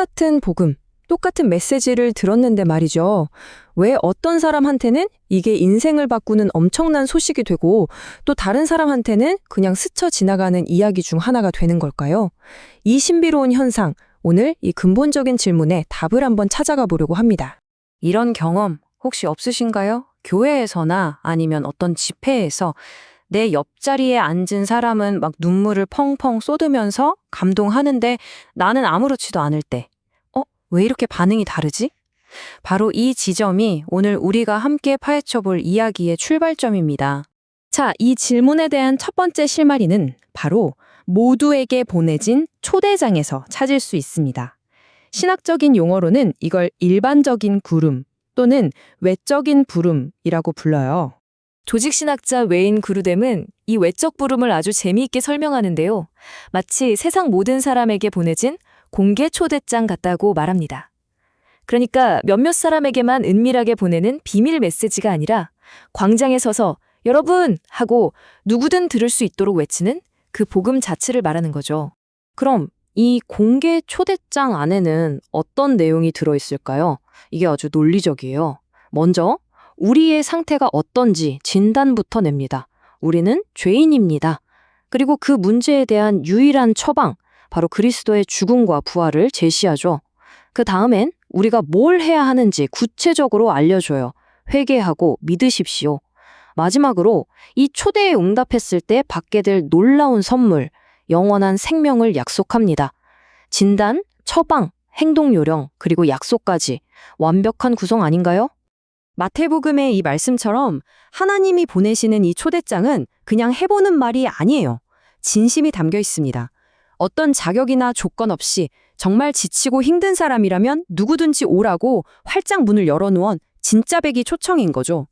똑같은 복음, 똑같은 메시지를 들었는데 말이죠. 왜 어떤 사람한테는 이게 인생을 바꾸는 엄청난 소식이 되고 또 다른 사람한테는 그냥 스쳐 지나가는 이야기 중 하나가 되는 걸까요? 이 신비로운 현상, 오늘 이 근본적인 질문에 답을 한번 찾아가 보려고 합니다. 이런 경험 혹시 없으신가요? 교회에서나 아니면 어떤 집회에서 내 옆자리에 앉은 사람은 막 눈물을 펑펑 쏟으면서 감동하는데 나는 아무렇지도 않을 때, 왜 이렇게 반응이 다르지? 바로 이 지점이 오늘 우리가 함께 파헤쳐 볼 이야기의 출발점입니다. 자, 이 질문에 대한 첫 번째 실마리는 바로 모두에게 보내진 초대장에서 찾을 수 있습니다. 신학적인 용어로는 이걸 일반적인 구름 또는 외적인 부름이라고 불러요. 조직신학자 웨인 그루뎀은 이 외적 부름을 아주 재미있게 설명하는데요. 마치 세상 모든 사람에게 보내진 공개 초대장 같다고 말합니다. 그러니까 몇몇 사람에게만 은밀하게 보내는 비밀 메시지가 아니라 광장에 서서 여러분! 하고 누구든 들을 수 있도록 외치는 그 복음 자체를 말하는 거죠. 그럼 이 공개 초대장 안에는 어떤 내용이 들어있을까요? 이게 아주 논리적이에요. 먼저 우리의 상태가 어떤지 진단부터 냅니다. 우리는 죄인입니다. 그리고 그 문제에 대한 유일한 처방, 바로 그리스도의 죽음과 부활을 제시하죠. 그 다음엔 우리가 뭘 해야 하는지 구체적으로 알려줘요. 회개하고 믿으십시오. 마지막으로 이 초대에 응답했을 때 받게 될 놀라운 선물, 영원한 생명을 약속합니다. 진단, 처방, 행동 요령, 그리고 약속까지 완벽한 구성 아닌가요? 마태복음의 이 말씀처럼 하나님이 보내시는 이 초대장은 그냥 해보는 말이 아니에요. 진심이 담겨 있습니다. 어떤 자격이나 조건 없이 정말 지치고 힘든 사람이라면 누구든지 오라고 활짝 문을 열어놓은 진짜 배기 초청인 거죠.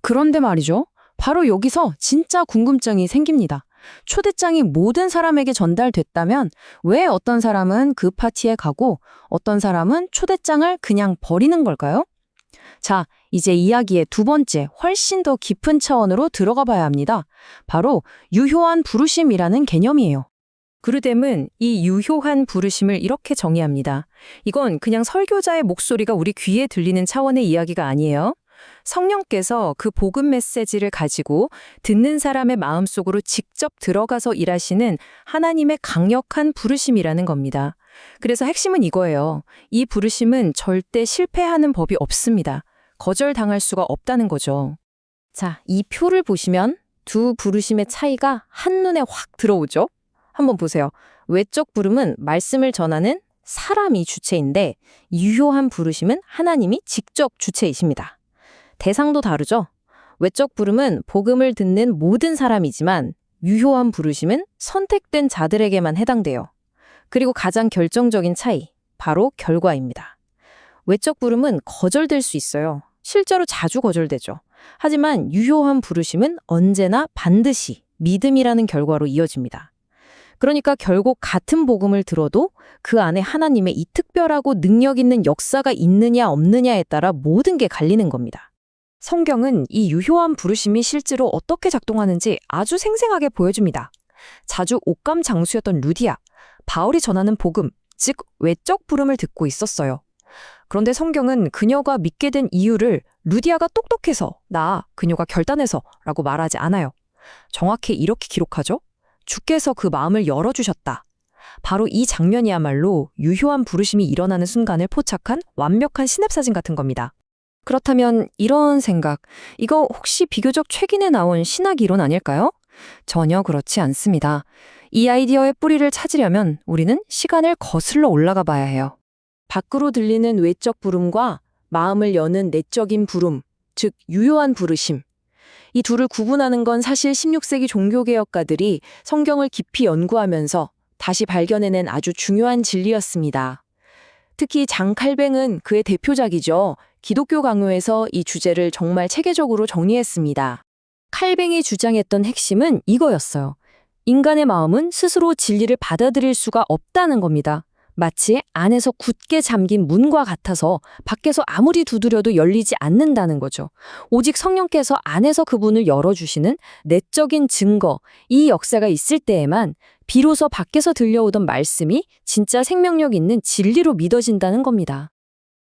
그런데 말이죠. 바로 여기서 진짜 궁금증이 생깁니다. 초대장이 모든 사람에게 전달됐다면 왜 어떤 사람은 그 파티에 가고 어떤 사람은 초대장을 그냥 버리는 걸까요? 자, 이제 이야기의 두 번째, 훨씬 더 깊은 차원으로 들어가 봐야 합니다. 바로 유효한 부르심이라는 개념이에요. 그루뎀은 이 유효한 부르심을 이렇게 정의합니다. 이건 그냥 설교자의 목소리가 우리 귀에 들리는 차원의 이야기가 아니에요. 성령께서 그 복음 메시지를 가지고 듣는 사람의 마음속으로 직접 들어가서 일하시는 하나님의 강력한 부르심이라는 겁니다. 그래서 핵심은 이거예요. 이 부르심은 절대 실패하는 법이 없습니다. 거절당할 수가 없다는 거죠. 자, 이 표를 보시면 두 부르심의 차이가 한눈에 확 들어오죠? 한번 보세요. 외적 부름은 말씀을 전하는 사람이 주체인데 유효한 부르심은 하나님이 직접 주체이십니다. 대상도 다르죠? 외적 부름은 복음을 듣는 모든 사람이지만 유효한 부르심은 선택된 자들에게만 해당돼요. 그리고 가장 결정적인 차이, 바로 결과입니다. 외적 부름은 거절될 수 있어요. 실제로 자주 거절되죠. 하지만 유효한 부르심은 언제나 반드시 믿음이라는 결과로 이어집니다. 그러니까 결국 같은 복음을 들어도 그 안에 하나님의 이 특별하고 능력 있는 역사가 있느냐 없느냐에 따라 모든 게 갈리는 겁니다. 성경은 이 유효한 부르심이 실제로 어떻게 작동하는지 아주 생생하게 보여줍니다. 자주 옥감 장수였던 루디아, 바울이 전하는 복음, 즉 외적 부름을 듣고 있었어요. 그런데 성경은 그녀가 믿게 된 이유를 루디아가 똑똑해서, 그녀가 결단해서 라고 말하지 않아요. 정확히 이렇게 기록하죠. 주께서 그 마음을 열어주셨다. 바로 이 장면이야말로 유효한 부르심이 일어나는 순간을 포착한 완벽한 시냅사진 같은 겁니다. 그렇다면 이런 생각, 이거 혹시 비교적 최근에 나온 신학 이론 아닐까요? 전혀 그렇지 않습니다. 이 아이디어의 뿌리를 찾으려면 우리는 시간을 거슬러 올라가 봐야 해요. 밖으로 들리는 외적 부름과 마음을 여는 내적인 부름, 즉 유효한 부르심. 이 둘을 구분하는 건 사실 16세기 종교개혁가들이 성경을 깊이 연구하면서 다시 발견해낸 아주 중요한 진리였습니다. 특히 장 칼뱅은 그의 대표작이죠. 기독교 강요에서 이 주제를 정말 체계적으로 정리했습니다. 칼뱅이 주장했던 핵심은 이거였어요. 인간의 마음은 스스로 진리를 받아들일 수가 없다는 겁니다. 마치 안에서 굳게 잠긴 문과 같아서 밖에서 아무리 두드려도 열리지 않는다는 거죠. 오직 성령께서 안에서 그 문을 열어주시는 내적인 증거, 이 역사가 있을 때에만 비로소 밖에서 들려오던 말씀이 진짜 생명력 있는 진리로 믿어진다는 겁니다.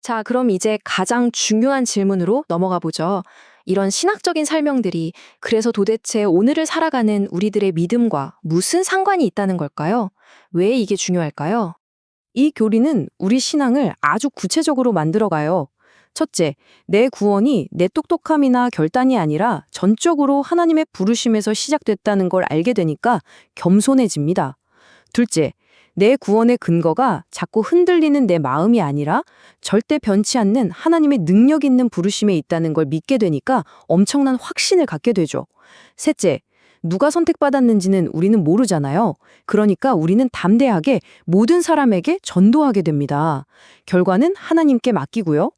자, 그럼 이제 가장 중요한 질문으로 넘어가 보죠. 이런 신학적인 설명들이 그래서 도대체 오늘을 살아가는 우리들의 믿음과 무슨 상관이 있다는 걸까요? 왜 이게 중요할까요? 이 교리는 우리 신앙을 아주 구체적으로 만들어가요. 첫째, 내 구원이 내 똑똑함이나 결단이 아니라 전적으로 하나님의 부르심에서 시작됐다는 걸 알게 되니까 겸손해집니다. 둘째, 내 구원의 근거가 자꾸 흔들리는 내 마음이 아니라 절대 변치 않는 하나님의 능력 있는 부르심에 있다는 걸 믿게 되니까 엄청난 확신을 갖게 되죠. 셋째, 누가 선택받았는지는 우리는 모르잖아요. 그러니까 우리는 담대하게 모든 사람에게 전도하게 됩니다. 결과는 하나님께 맡기고요.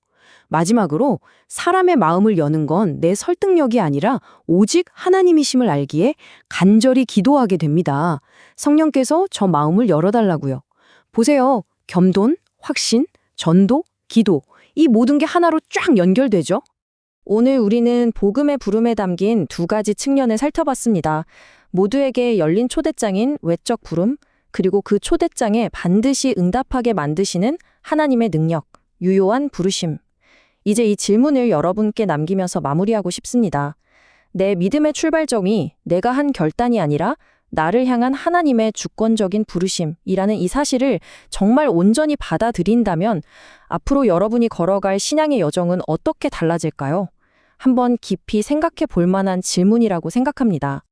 마지막으로 사람의 마음을 여는 건 내 설득력이 아니라 오직 하나님이심을 알기에 간절히 기도하게 됩니다. 성령께서 저 마음을 열어달라고요. 보세요. 겸손, 확신, 전도, 기도. 이 모든 게 하나로 쫙 연결되죠? 오늘 우리는 복음의 부름에 담긴 두 가지 측면을 살펴봤습니다. 모두에게 열린 초대장인 외적 부름, 그리고 그 초대장에 반드시 응답하게 만드시는 하나님의 능력, 유효한 부르심. 이제 이 질문을 여러분께 남기면서 마무리하고 싶습니다. 내 믿음의 출발점이 내가 한 결단이 아니라 나를 향한 하나님의 주권적인 부르심이라는 이 사실을 정말 온전히 받아들인다면 앞으로 여러분이 걸어갈 신앙의 여정은 어떻게 달라질까요? 한번 깊이 생각해 볼 만한 질문이라고 생각합니다.